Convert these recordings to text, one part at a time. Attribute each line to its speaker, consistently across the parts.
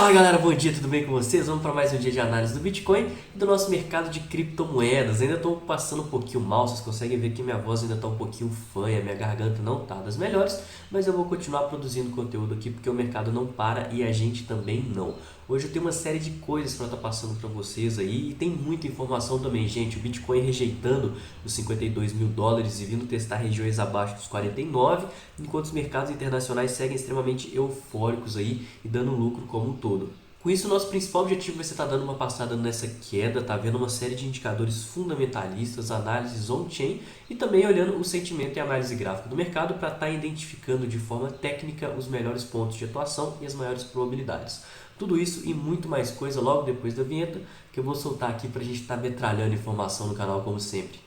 Speaker 1: Fala galera, bom dia, tudo bem com vocês? Vamos para mais um dia de análise do Bitcoin e do nosso mercado de criptomoedas. Ainda estou passando um pouquinho mal, vocês conseguem ver que minha voz ainda está um pouquinho fanha, minha garganta não está das melhores, mas eu vou continuar produzindo conteúdo aqui porque o mercado não para e a gente também não. Hoje eu tenho uma série de coisas para estar passando para vocês aí e tem muita informação também, gente. O Bitcoin rejeitando os 52 mil dólares e vindo testar regiões abaixo dos 49, enquanto os mercados internacionais seguem extremamente eufóricos aí e dando lucro como um todo. Com isso, nosso principal objetivo vai ser estar dando uma passada nessa queda, tá vendo uma série de indicadores fundamentalistas, análises on-chain e também olhando o sentimento e análise gráfica do mercado para estar identificando de forma técnica os melhores pontos de atuação e as maiores probabilidades. Tudo isso e muito mais coisa logo depois da vinheta, que eu vou soltar aqui para a gente estar metralhando informação no canal como sempre.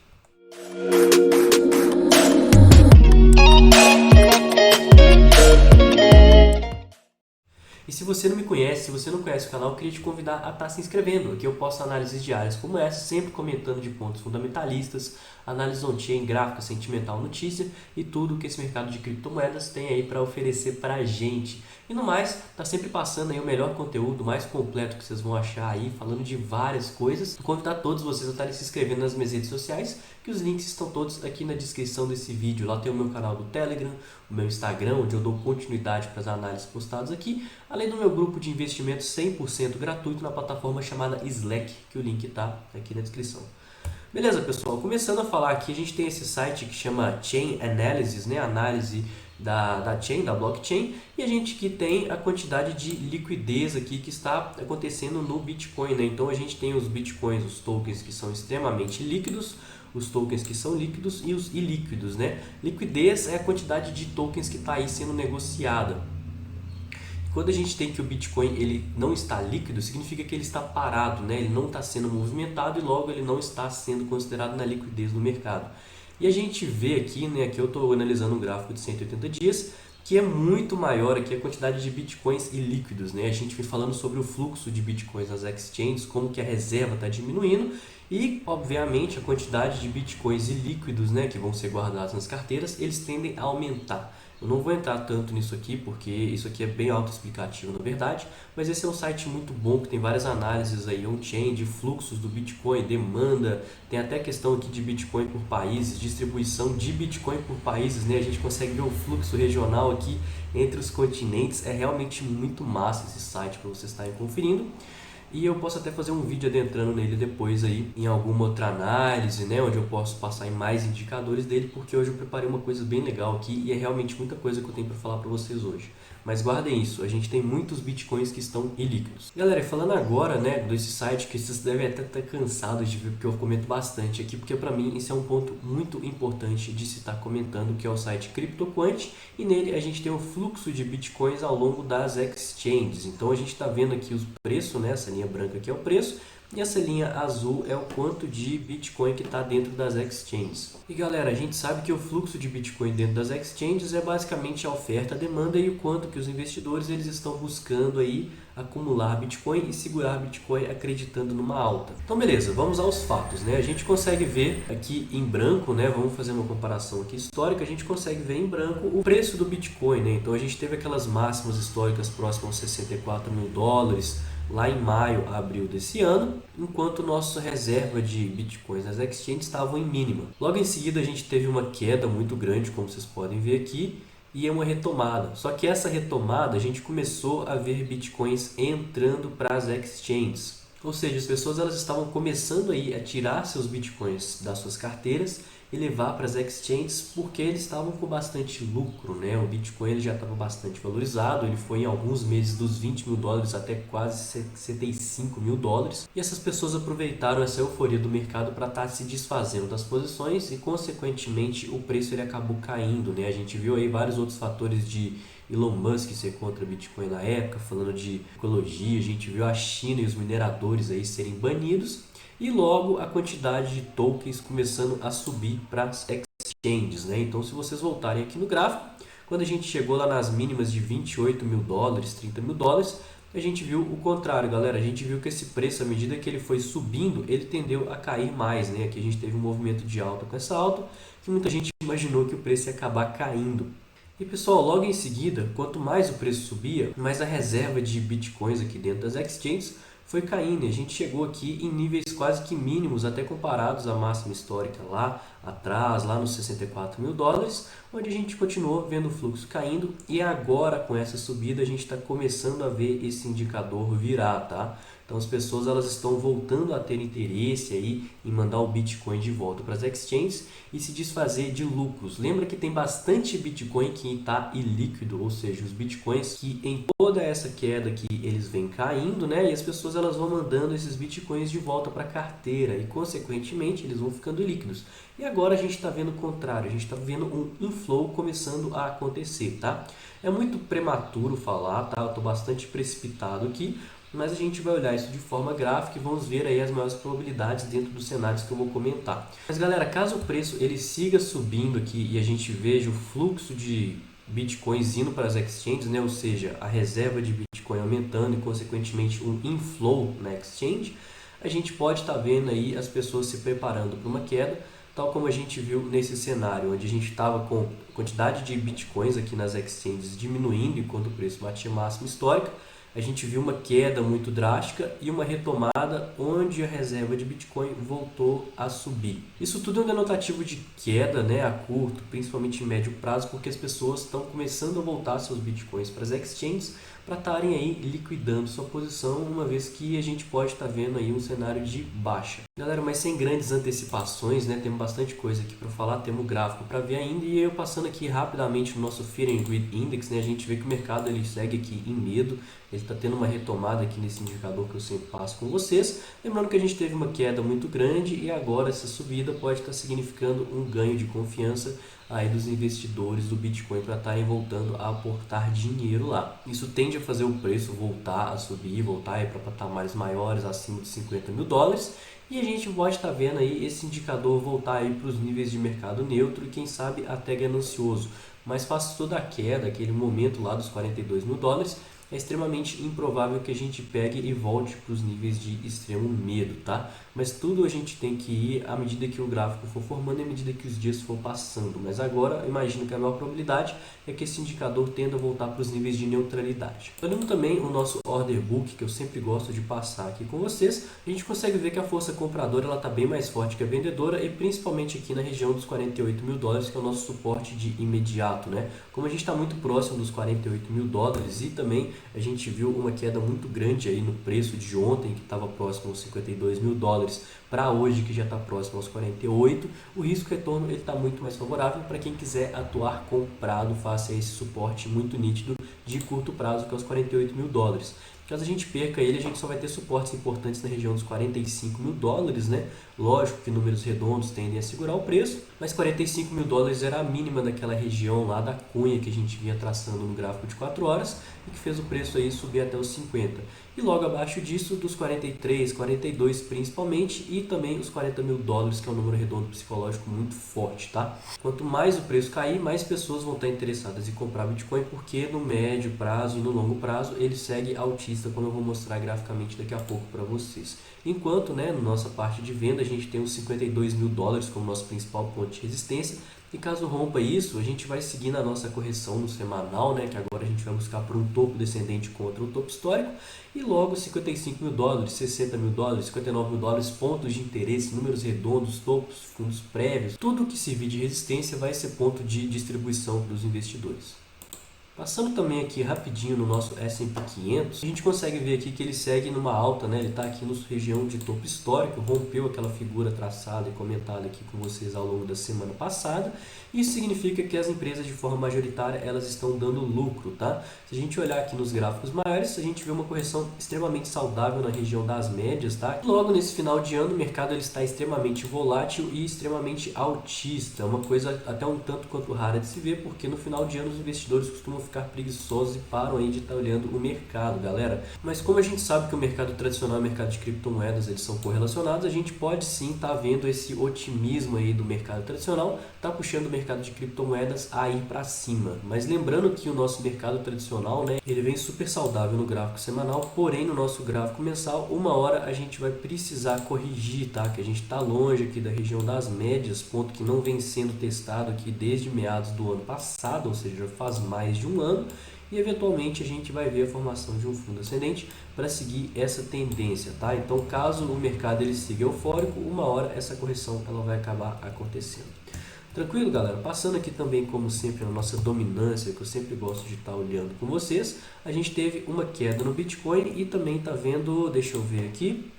Speaker 1: E se você não me conhece, se você não conhece o canal, eu queria te convidar a estar se inscrevendo. Aqui eu posto análises diárias como essa, sempre comentando de pontos fundamentalistas, análise on-chain, gráfica, sentimental, notícia e tudo que esse mercado de criptomoedas tem aí para oferecer para a gente. E no mais, tá sempre passando aí o melhor conteúdo, mais completo que vocês vão achar aí, falando de várias coisas. Vou convidar todos vocês a estarem se inscrevendo nas minhas redes sociais, que os links estão todos aqui na descrição desse vídeo. Lá tem o meu canal do Telegram, o meu Instagram, onde eu dou continuidade para as análises postadas aqui, além do meu grupo de investimento 100% gratuito na plataforma chamada Slack, que o link está aqui na descrição. Beleza, pessoal? Começando a falar aqui, a gente tem esse site que chama Chain Analysis, né? Análise da chain, da blockchain, e a gente que tem a quantidade de liquidez aqui que está acontecendo no Bitcoin, né? Então a gente tem os Bitcoins, os tokens que são extremamente líquidos, os tokens que são líquidos e os ilíquidos, né? Liquidez é a quantidade de tokens que está aí sendo negociada. Quando a gente tem que o Bitcoin ele não está líquido, significa que ele está parado, né? Ele não está sendo movimentado e logo ele não está sendo considerado na liquidez do mercado. E a gente vê aqui, né, aqui eu estou analisando um gráfico de 180 dias, que é muito maior aqui a quantidade de Bitcoins ilíquidos, né? A gente vem falando sobre o fluxo de Bitcoins nas exchanges, como que a reserva está diminuindo e, obviamente, a quantidade de Bitcoins ilíquidos, né, que vão ser guardados nas carteiras, eles tendem a aumentar. Eu não vou entrar tanto nisso aqui, porque isso aqui é bem autoexplicativo na verdade, mas esse é um site muito bom, que tem várias análises aí on-chain de fluxos do Bitcoin, demanda, tem até questão aqui de Bitcoin por países, distribuição de Bitcoin por países, né? A gente consegue ver o fluxo regional aqui entre os continentes, é realmente muito massa esse site para vocês estarem conferindo. E eu posso até fazer um vídeo adentrando nele depois aí em alguma outra análise, né, onde eu posso passar em mais indicadores dele, porque hoje eu preparei uma coisa bem legal aqui e é realmente muita coisa que eu tenho para falar para vocês hoje. Mas guardem isso, a gente tem muitos bitcoins que estão ilíquidos. Galera, falando agora, né, desse site que vocês devem até estar cansados de ver, porque eu comento bastante aqui, porque para mim isso é um ponto muito importante de se estar comentando, que é o site CryptoQuant, e nele a gente tem o fluxo de bitcoins ao longo das exchanges. Então a gente está vendo aqui os preços, né, essa linha branca aqui é o preço, e essa linha azul é o quanto de Bitcoin que está dentro das exchanges. E galera, a gente sabe que o fluxo de Bitcoin dentro das exchanges é basicamente a oferta, a demanda e o quanto que os investidores eles estão buscando aí acumular Bitcoin e segurar Bitcoin acreditando numa alta. Então beleza, vamos aos fatos, né? A gente consegue ver aqui em branco, né? Vamos fazer uma comparação aqui histórica, a gente consegue ver em branco o preço do Bitcoin, né? Então a gente teve aquelas máximas históricas próximas aos 64 mil dólares, lá em maio, abril desse ano, enquanto nossa reserva de bitcoins nas exchanges estavam em mínima. Logo em seguida a gente teve uma queda muito grande, como vocês podem ver aqui, e é uma retomada. Só que essa retomada a gente começou a ver bitcoins entrando para as exchanges. Ou seja, as pessoas elas estavam começando aí a tirar seus bitcoins das suas carteiras e levar para as exchanges porque eles estavam com bastante lucro, né? O Bitcoin ele já estava bastante valorizado, ele foi em alguns meses dos 20 mil dólares até quase 65 mil dólares. E essas pessoas aproveitaram essa euforia do mercado para estar se desfazendo das posições e, consequentemente, o preço ele acabou caindo, né? A gente viu aí vários outros fatores de Elon Musk ser contra Bitcoin na época, falando de ecologia, a gente viu a China e os mineradores aí serem banidos. E logo a quantidade de tokens começando a subir para as exchanges, né? Então se vocês voltarem aqui no gráfico, quando a gente chegou lá nas mínimas de 28 mil dólares, 30 mil dólares, a gente viu o contrário, galera. A gente viu que esse preço, à medida que ele foi subindo, ele tendeu a cair mais, né? Aqui a gente teve um movimento de alta com essa alta, que muita gente imaginou que o preço ia acabar caindo. E pessoal, logo em seguida, quanto mais o preço subia, mais a reserva de bitcoins aqui dentro das exchanges foi caindo, e a gente chegou aqui em níveis quase que mínimos, até comparados à máxima histórica lá atrás, lá nos 64 mil dólares, onde a gente continuou vendo o fluxo caindo, e agora com essa subida a gente está começando a ver esse indicador virar, tá? Então as pessoas elas estão voltando a ter interesse aí em mandar o Bitcoin de volta para as exchanges e se desfazer de lucros. Lembra que tem bastante Bitcoin que está ilíquido, ou seja, os Bitcoins que em toda essa queda que eles vêm caindo, né, e as pessoas elas vão mandando esses Bitcoins de volta para a carteira e consequentemente eles vão ficando líquidos. E agora a gente está vendo o contrário, a gente está vendo um inflow começando a acontecer, tá? É muito prematuro falar, tá? Eu estou bastante precipitado aqui, mas a gente vai olhar isso de forma gráfica e vamos ver aí as maiores probabilidades dentro dos cenários que eu vou comentar. Mas galera, caso o preço ele siga subindo aqui e a gente veja o fluxo de bitcoins indo para as exchanges, né? Ou seja, a reserva de bitcoin aumentando e consequentemente um inflow na exchange, a gente pode estar vendo aí as pessoas se preparando para uma queda, tal como a gente viu nesse cenário, onde a gente estava com a quantidade de bitcoins aqui nas exchanges diminuindo enquanto o preço batia máxima histórica. A gente viu uma queda muito drástica e uma retomada onde a reserva de Bitcoin voltou a subir. Isso tudo é um denotativo de queda, né, a curto, principalmente em médio prazo, porque as pessoas estão começando a voltar seus Bitcoins para as exchanges para estarem aí liquidando sua posição, uma vez que a gente pode estar vendo aí um cenário de baixa. Galera, mas sem grandes antecipações, né, temos bastante coisa aqui para falar, temos gráfico para ver ainda, e eu passando aqui rapidamente no nosso Fear and Greed Index, né, a gente vê que o mercado ele segue aqui em medo, ele está tendo uma retomada aqui nesse indicador que eu sempre passo com vocês, lembrando que a gente teve uma queda muito grande e agora essa subida pode estar significando um ganho de confiança aí dos investidores do Bitcoin para estarem voltando a aportar dinheiro lá. Isso tende a fazer o preço voltar a subir, voltar para patamares maiores, acima de 50 mil dólares, e a gente pode estar vendo aí esse indicador voltar aí para os níveis de mercado neutro e quem sabe até ganancioso. Mas face toda a queda, aquele momento lá dos 42 mil dólares, é extremamente improvável que a gente pegue e volte para os níveis de extremo medo, tá? Mas tudo a gente tem que ir à medida que o gráfico for formando e à medida que os dias for passando. Mas agora, imagino que a maior probabilidade é que esse indicador tenda a voltar para os níveis de neutralidade. Olhando também o nosso order book, que eu sempre gosto de passar aqui com vocês, a gente consegue ver que a força compradora está bem mais forte que a vendedora e principalmente aqui na região dos 48 mil dólares, que é o nosso suporte de imediato, né? Como a gente está muito próximo dos 48 mil dólares e também a gente viu uma queda muito grande aí no preço de ontem, que estava próximo aos 52 mil dólares, para hoje, que já está próximo aos 48, o risco-retorno está muito mais favorável para quem quiser atuar comprado face a esse suporte muito nítido de curto prazo, que é os 48 mil dólares. Caso a gente perca ele, a gente só vai ter suportes importantes na região dos 45 mil dólares, né? Lógico que números redondos tendem a segurar o preço, mas 45 mil dólares era a mínima daquela região lá da cunha que a gente vinha traçando no gráfico de 4 horas e que fez o preço aí subir até os 50. E logo abaixo disso, dos 43, 42 principalmente, e também os 40 mil dólares, que é um número redondo psicológico muito forte, tá? Quanto mais o preço cair, mais pessoas vão estar interessadas em comprar Bitcoin, porque no médio prazo e no longo prazo ele segue altista, como eu vou mostrar graficamente daqui a pouco para vocês. Enquanto, né, na nossa parte de venda, a gente tem os 52 mil dólares como nosso principal ponto de resistência, e caso rompa isso, a gente vai seguir na nossa correção no semanal, né, que agora a gente vai buscar por um topo descendente contra o topo histórico, e logo 55 mil dólares, 60 mil dólares, 59 mil dólares, pontos de interesse, números redondos, topos, fundos prévios, tudo que servir de resistência vai ser ponto de distribuição para os investidores. Passando também aqui rapidinho no nosso S&P 500, a gente consegue ver aqui que ele segue numa alta, né? Ele está aqui na região de topo histórico, rompeu aquela figura traçada e comentada aqui com vocês ao longo da semana passada. Isso significa que as empresas de forma majoritária elas estão dando lucro, tá? Se a gente olhar aqui nos gráficos maiores, a gente vê uma correção extremamente saudável na região das médias, tá? E logo nesse final de ano o mercado ele está extremamente volátil e extremamente altista, uma coisa até um tanto quanto rara de se ver, porque no final de ano os investidores costumam ficar preguiçosos e param aí de estar olhando o mercado, galera. Mas como a gente sabe que o mercado tradicional e o mercado de criptomoedas eles são correlacionados, a gente pode sim estar vendo esse otimismo aí do mercado tradicional, tá puxando o mercado de criptomoedas a ir para cima. Mas lembrando que o nosso mercado tradicional, né, ele vem super saudável no gráfico semanal, porém no nosso gráfico mensal, uma hora a gente vai precisar corrigir, tá? Que a gente está longe aqui da região das médias, ponto que não vem sendo testado aqui desde meados do ano passado, ou seja, já faz mais de um ano, e eventualmente a gente vai ver a formação de um fundo ascendente para seguir essa tendência, tá? Então, caso o mercado ele siga eufórico, uma hora essa correção ela vai acabar acontecendo. Tranquilo, galera? Passando aqui também, como sempre, na nossa dominância, que eu sempre gosto de estar olhando com vocês, a gente teve uma queda no Bitcoin e também está vendo, deixa eu ver aqui,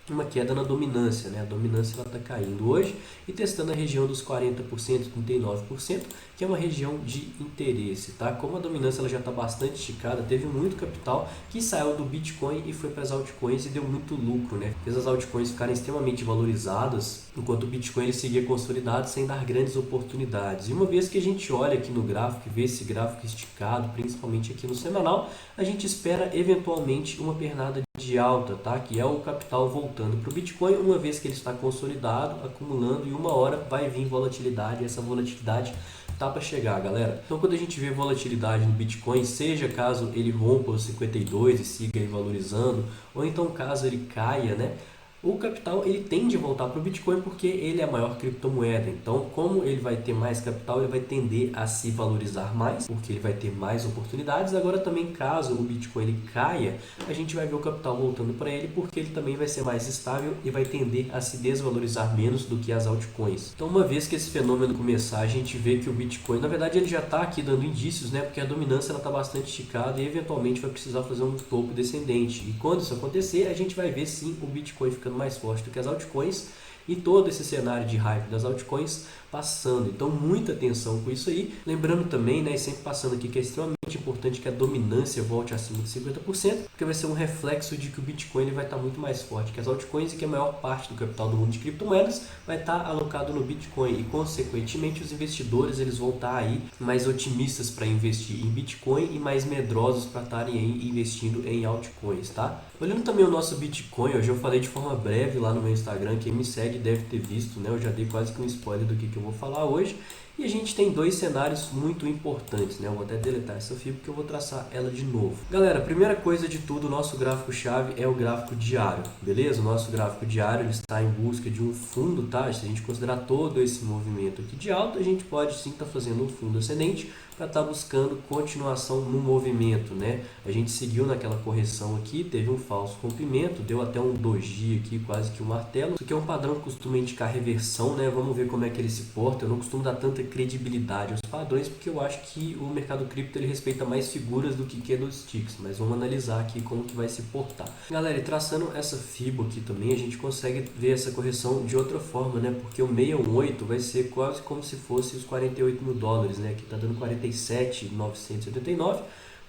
Speaker 1: uma queda na dominância, né? A dominância está caindo hoje e testando a região dos 40%, 39%, que é uma região de interesse, tá? Como a dominância ela já está bastante esticada, teve muito capital que saiu do Bitcoin e foi para as altcoins e deu muito lucro, né? Fez as altcoins ficarem extremamente valorizadas, enquanto o Bitcoin ele seguia consolidado sem dar grandes oportunidades. E uma vez que a gente olha aqui no gráfico e vê esse gráfico esticado, principalmente aqui no semanal, a gente espera eventualmente uma pernada de alta, tá? Que é o capital voltando para o Bitcoin, uma vez que ele está consolidado, acumulando, e uma hora vai vir volatilidade, e essa volatilidade tá para chegar, galera. Então quando a gente vê volatilidade no Bitcoin, seja caso ele rompa os 52 e siga aí valorizando, ou então caso ele caia, né? O capital ele tende a voltar para o Bitcoin porque ele é a maior criptomoeda. Então, como ele vai ter mais capital, ele vai tender a se valorizar mais, porque ele vai ter mais oportunidades. Agora também, caso o Bitcoin ele caia, a gente vai ver o capital voltando para ele, porque ele também vai ser mais estável e vai tender a se desvalorizar menos do que as altcoins. Então, uma vez que esse fenômeno começar, a gente vê que o Bitcoin, na verdade, ele já está aqui dando indícios, né? Porque a dominância está bastante esticada e eventualmente vai precisar fazer um topo descendente. E quando isso acontecer, a gente vai ver sim o Bitcoin ficando mais forte do que as altcoins e todo esse cenário de hype das altcoins passando. Então, muita atenção com isso aí. Lembrando também, né, e sempre passando aqui, que é extremamente importante que a dominância volte acima de 50%, porque vai ser um reflexo de que o Bitcoin ele vai estar muito mais forte que as altcoins e que a maior parte do capital do mundo de criptomoedas vai estar alocado no Bitcoin e, consequentemente, os investidores eles vão estar aí mais otimistas para investir em Bitcoin e mais medrosos para estarem aí investindo em altcoins, tá? Olhando também o nosso Bitcoin, hoje eu falei de forma breve lá no meu Instagram, quem me segue deve ter visto, né? Eu já dei quase que um spoiler do que eu vou falar hoje. E a gente tem dois cenários muito importantes, né? Eu vou até deletar essa fibra porque eu vou traçar ela de novo. Galera, a primeira coisa de tudo, o nosso gráfico-chave é o gráfico diário, beleza? O nosso gráfico diário ele está em busca de um fundo, tá? Se a gente considerar todo esse movimento aqui de alta, a gente pode sim estar fazendo um fundo ascendente para estar buscando continuação no movimento, né? A gente seguiu naquela correção aqui, teve um falso rompimento, deu até um doji aqui, quase que um martelo. Isso aqui é um padrão que costuma indicar reversão, né? Vamos ver como é que ele se porta. Eu não costumo dar tanta credibilidade aos padrões, porque eu acho que o mercado cripto ele respeita mais figuras do que candlesticks, mas vamos analisar aqui como que vai se portar. Galera, e traçando essa FIBO aqui também, a gente consegue ver essa correção de outra forma, né? Porque o 618 vai ser quase como se fosse os 48 mil dólares, né? Que tá dando 47.979,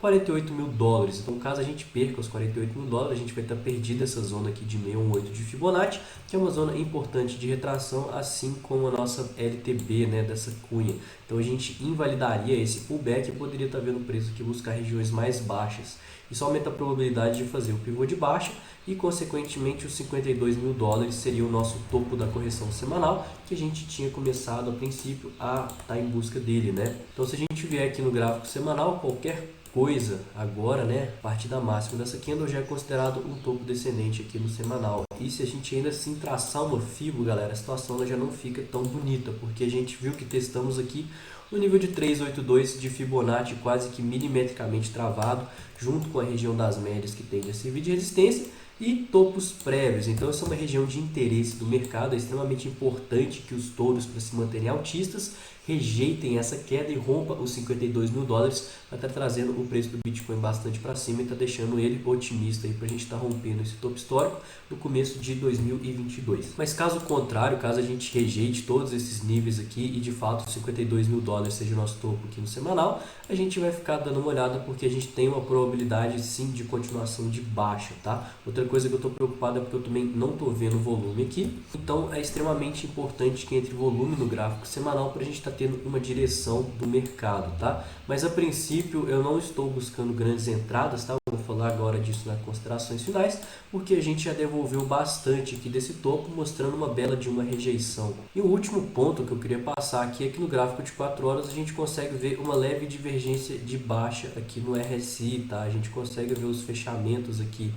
Speaker 1: 48 mil dólares. Então, caso a gente perca os 48 mil dólares, a gente vai estar perdido essa zona aqui de 618 de Fibonacci, que é uma zona importante de retração, assim como a nossa LTB, né, dessa cunha. Então, a gente invalidaria esse pullback e poderia estar vendo o preço aqui buscar regiões mais baixas. Isso aumenta a probabilidade de fazer o pivô de baixa e, consequentemente, os 52 mil dólares seria o nosso topo da correção semanal, que a gente tinha começado a princípio a estar em busca dele, né? Então, se a gente vier aqui no gráfico semanal, qualquer coisa agora, né, a partir da máxima dessa candle já é considerado um topo descendente aqui no semanal. E se a gente ainda assim traçar uma FIBO, galera, a situação já não fica tão bonita, porque a gente viu que testamos aqui no nível de 382 de Fibonacci, quase que milimetricamente travado, junto com a região das médias que tende a servir de resistência, e topos prévios. Então essa é uma região de interesse do mercado, é extremamente importante que os touros, para se manterem altistas, rejeitem essa queda e rompa os 52 mil dólares para estar trazendo o preço do Bitcoin bastante para cima e está deixando ele otimista para a gente estar rompendo esse topo histórico no começo de 2022. Mas caso contrário, caso a gente rejeite todos esses níveis aqui e de fato os 52 mil dólares seja o nosso topo aqui no semanal, a gente vai ficar dando uma olhada porque a gente tem uma probabilidade sim de continuação de baixa, tá? Outra coisa que eu estou preocupado é porque eu também não estou vendo volume aqui, então é extremamente importante que entre volume no gráfico semanal para a gente estar tendo uma direção do mercado, tá? Mas a princípio eu não estou buscando grandes entradas, tá? Vou falar agora disso nas considerações finais, porque a gente já devolveu bastante aqui desse topo, mostrando uma bela de uma rejeição. E o último ponto que eu queria passar aqui é que no gráfico de 4 horas a gente consegue ver uma leve divergência de baixa aqui no RSI, tá? A gente consegue ver os fechamentos aqui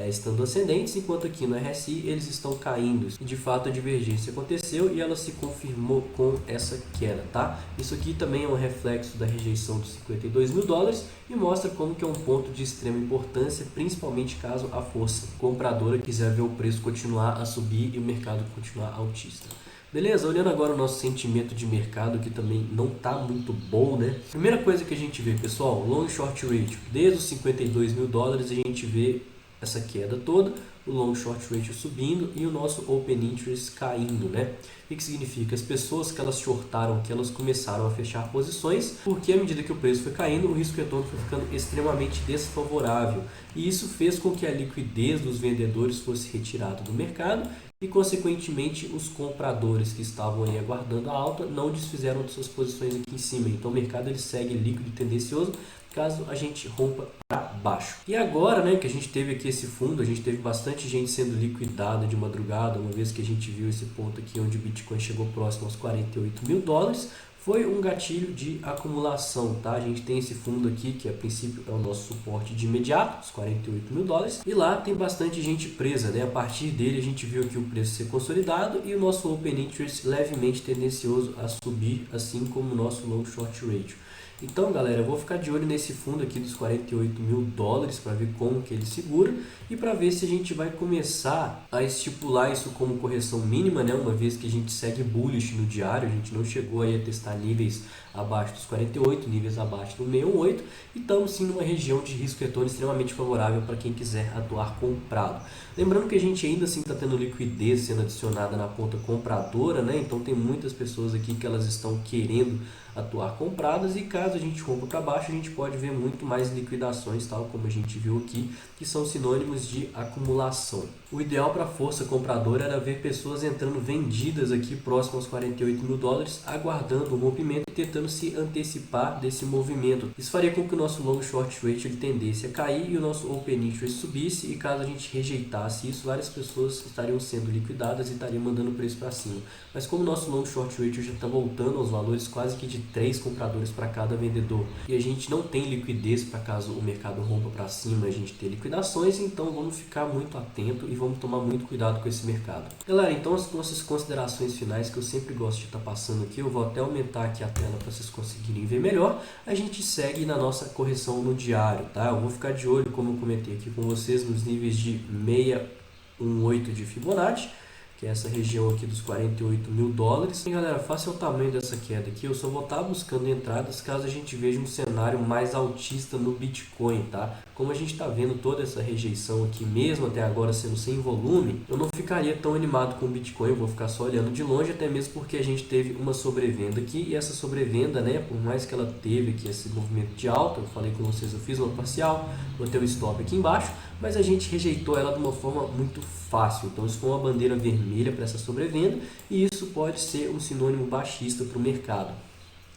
Speaker 1: estando ascendentes, enquanto aqui no RSI eles estão caindo. E de fato a divergência aconteceu e ela se confirmou com essa queda, tá? Isso aqui também é um reflexo da rejeição dos 52 mil dólares e mostra como que é um ponto de extrema importância, principalmente caso a força compradora quiser ver o preço continuar a subir e o mercado continuar altista. Beleza? Olhando agora o nosso sentimento de mercado, que também não está muito bom, né? Primeira coisa que a gente vê, pessoal, long short ratio. Desde os 52 mil dólares a gente vê essa queda toda, o long short ratio subindo e o nosso open interest caindo, né? O que significa? As pessoas que elas shortaram, que elas começaram a fechar posições, porque à medida que o preço foi caindo, o risco retorno foi ficando extremamente desfavorável. E isso fez com que a liquidez dos vendedores fosse retirada do mercado e, consequentemente, os compradores que estavam aí aguardando a alta não desfizeram de suas posições aqui em cima. Então o mercado ele segue líquido e tendencioso caso a gente rompa para baixo. E agora, né, que a gente teve aqui esse fundo, a gente teve bastante gente sendo liquidada de madrugada, uma vez que a gente viu esse ponto aqui onde o Bitcoin chegou próximo aos 48 mil dólares, foi um gatilho de acumulação, tá? A gente tem esse fundo aqui, que a princípio é o nosso suporte de imediato, os 48 mil dólares, e lá tem bastante gente presa, né? A partir dele a gente viu aqui o preço ser consolidado e o nosso open interest levemente tendencioso a subir, assim como o nosso long short ratio. Então, galera, eu vou ficar de olho nesse fundo aqui dos 48 mil dólares para ver como que ele segura e para ver se a gente vai começar a estipular isso como correção mínima, né? Uma vez que a gente segue bullish no diário, a gente não chegou aí a testar níveis abaixo dos 48, níveis abaixo do 618 e estamos sim numa região de risco retorno extremamente favorável para quem quiser atuar comprado. Lembrando que a gente ainda assim está tendo liquidez sendo adicionada na ponta compradora, né? Então tem muitas pessoas aqui que elas estão querendo atuar compradas e caso a gente rompa para baixo a gente pode ver muito mais liquidações, tal como a gente viu aqui, que são sinônimos de acumulação. O ideal para a força compradora era ver pessoas entrando vendidas aqui próximo aos 48 mil dólares, aguardando o rompimento e tentando se antecipar desse movimento. Isso faria com que o nosso long short ratio ele tendesse a cair e o nosso open interest subisse e caso a gente rejeitasse isso, várias pessoas estariam sendo liquidadas e estariam mandando o preço para cima. Mas como o nosso long short ratio já está voltando aos valores quase que de 3 compradores para cada vendedor e a gente não tem liquidez para caso o mercado rompa para cima a gente ter liquidações, então vamos ficar muito atento e vamos tomar muito cuidado com esse mercado. Galera, então as nossas considerações finais que eu sempre gosto de estar passando aqui, eu vou até aumentar aqui a tela para vocês conseguirem ver melhor. A gente segue na nossa correção no diário, tá? Eu vou ficar de olho, como eu comentei aqui com vocês, nos níveis de 618 de Fibonacci, que é essa região aqui dos 48 mil dólares. E galera, face ao tamanho dessa queda aqui, eu só vou estar buscando entradas caso a gente veja um cenário mais altista no Bitcoin, tá? Como a gente está vendo toda essa rejeição aqui, mesmo até agora sendo sem volume, eu não ficaria tão animado com o Bitcoin, eu vou ficar só olhando de longe, até mesmo porque a gente teve uma sobrevenda aqui, e essa sobrevenda, né, por mais que ela teve aqui esse movimento de alta, eu falei com vocês, eu fiz uma parcial, botei o stop aqui embaixo, mas a gente rejeitou ela de uma forma muito fácil, então isso foi uma bandeira vermelha para essa sobrevenda, e isso pode ser um sinônimo baixista para o mercado.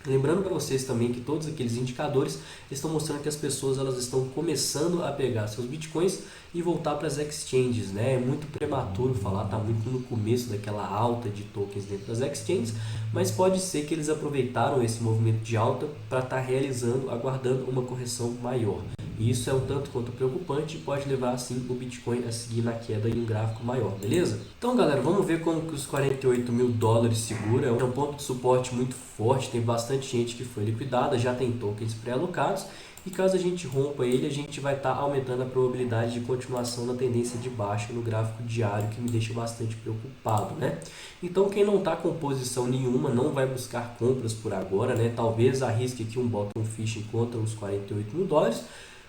Speaker 1: Lembrando para vocês também que todos aqueles indicadores estão mostrando que as pessoas elas estão começando a pegar seus bitcoins e voltar para as exchanges, né? É muito prematuro falar, está muito no começo daquela alta de tokens dentro das exchanges, mas pode ser que eles aproveitaram esse movimento de alta para estar realizando, aguardando uma correção maior. E isso é um tanto quanto preocupante e pode levar assim o Bitcoin a seguir na queda em um gráfico maior, beleza? Então galera, vamos ver como que os 48 mil dólares segura. É um ponto de suporte muito forte, tem bastante gente que foi liquidada, já tem tokens pré-alocados. E caso a gente rompa ele, a gente vai estar aumentando a probabilidade de continuação na tendência de baixa no gráfico diário, que me deixa bastante preocupado, né? Então quem não está com posição nenhuma não vai buscar compras por agora, né? Talvez arrisque aqui um bottom fishing contra os 48 mil dólares,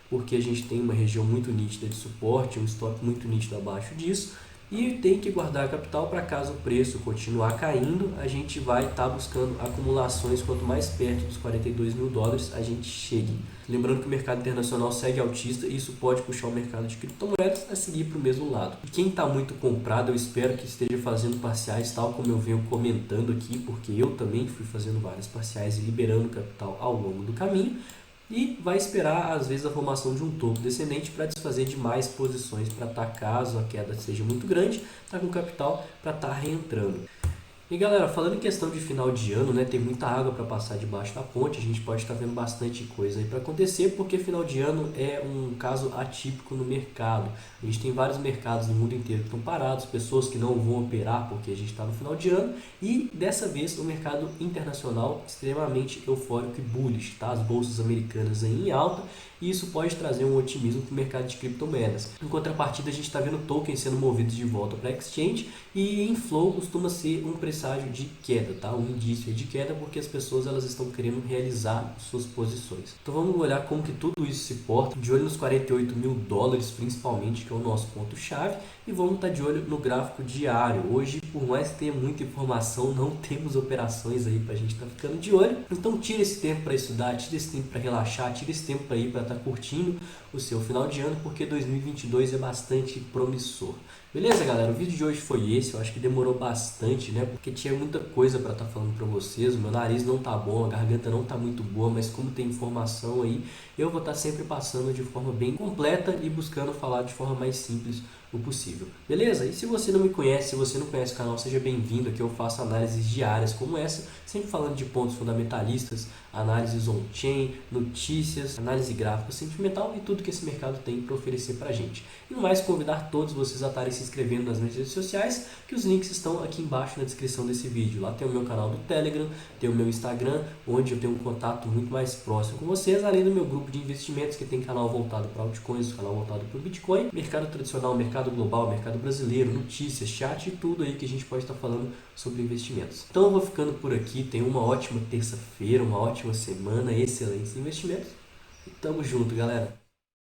Speaker 1: porque a gente tem uma região muito nítida de suporte, um stop muito nítido abaixo disso. E tem que guardar capital para caso o preço continuar caindo, a gente vai estar buscando acumulações quanto mais perto dos 42 mil dólares a gente chegue. Lembrando que o mercado internacional segue altista e isso pode puxar o mercado de criptomoedas a seguir para o mesmo lado. E quem está muito comprado, eu espero que esteja fazendo parciais, tal como eu venho comentando aqui, porque eu também fui fazendo várias parciais e liberando capital ao longo do caminho. E vai esperar, às vezes, a formação de um topo descendente para desfazer de mais posições para estar, caso a queda seja muito grande, tá com capital para estar reentrando. E galera, falando em questão de final de ano, né, tem muita água para passar debaixo da ponte, a gente pode estar vendo bastante coisa aí para acontecer, porque final de ano é um caso atípico no mercado. A gente tem vários mercados no mundo inteiro que estão parados, pessoas que não vão operar porque a gente está no final de ano, e dessa vez o mercado internacional extremamente eufórico e bullish, tá? As bolsas americanas aí em alta, e isso pode trazer um otimismo para o mercado de criptomoedas. Em contrapartida, a gente está vendo tokens sendo movidos de volta para a exchange, e inflow costuma ser um presságio de queda, tá? Um indício de queda, porque as pessoas elas estão querendo realizar suas posições. Então vamos olhar como que tudo isso se porta, de olho nos 48 mil dólares principalmente, que é o nosso ponto-chave, e vamos estar de olho no gráfico diário. Hoje, por mais que tenha muita informação, não temos operações aí para a gente estar ficando de olho. Então tira esse tempo para estudar, tira esse tempo para relaxar, tira esse tempo para ir para estar curtindo o seu final de ano, porque 2022 é bastante promissor. Beleza, galera? O vídeo de hoje foi esse. Eu acho que demorou bastante, né? Porque tinha muita coisa para estar falando para vocês. O meu nariz não tá bom, a garganta não tá muito boa, mas como tem informação aí, eu vou estar sempre passando de forma bem completa e buscando falar de forma mais simples o possível. Beleza? E se você não me conhece, se você não conhece o canal, seja bem-vindo. Aqui eu faço análises diárias como essa, sempre falando de pontos fundamentalistas, análises on-chain, notícias, análise gráfica, sentimental e tudo que esse mercado tem para oferecer para a gente. E no mais, convidar todos vocês a estarem se inscrevendo nas minhas redes sociais, que os links estão aqui embaixo na descrição desse vídeo. Lá tem o meu canal do Telegram, tem o meu Instagram, onde eu tenho um contato muito mais próximo com vocês, além do meu grupo de investimentos, que tem canal voltado para altcoins, canal voltado para o Bitcoin, mercado tradicional, mercado global, mercado brasileiro, notícias, chat e tudo aí que a gente pode estar falando sobre investimentos. Então eu vou ficando por aqui, tenha uma ótima terça-feira, uma ótima semana, excelentes investimentos e tamo junto, galera!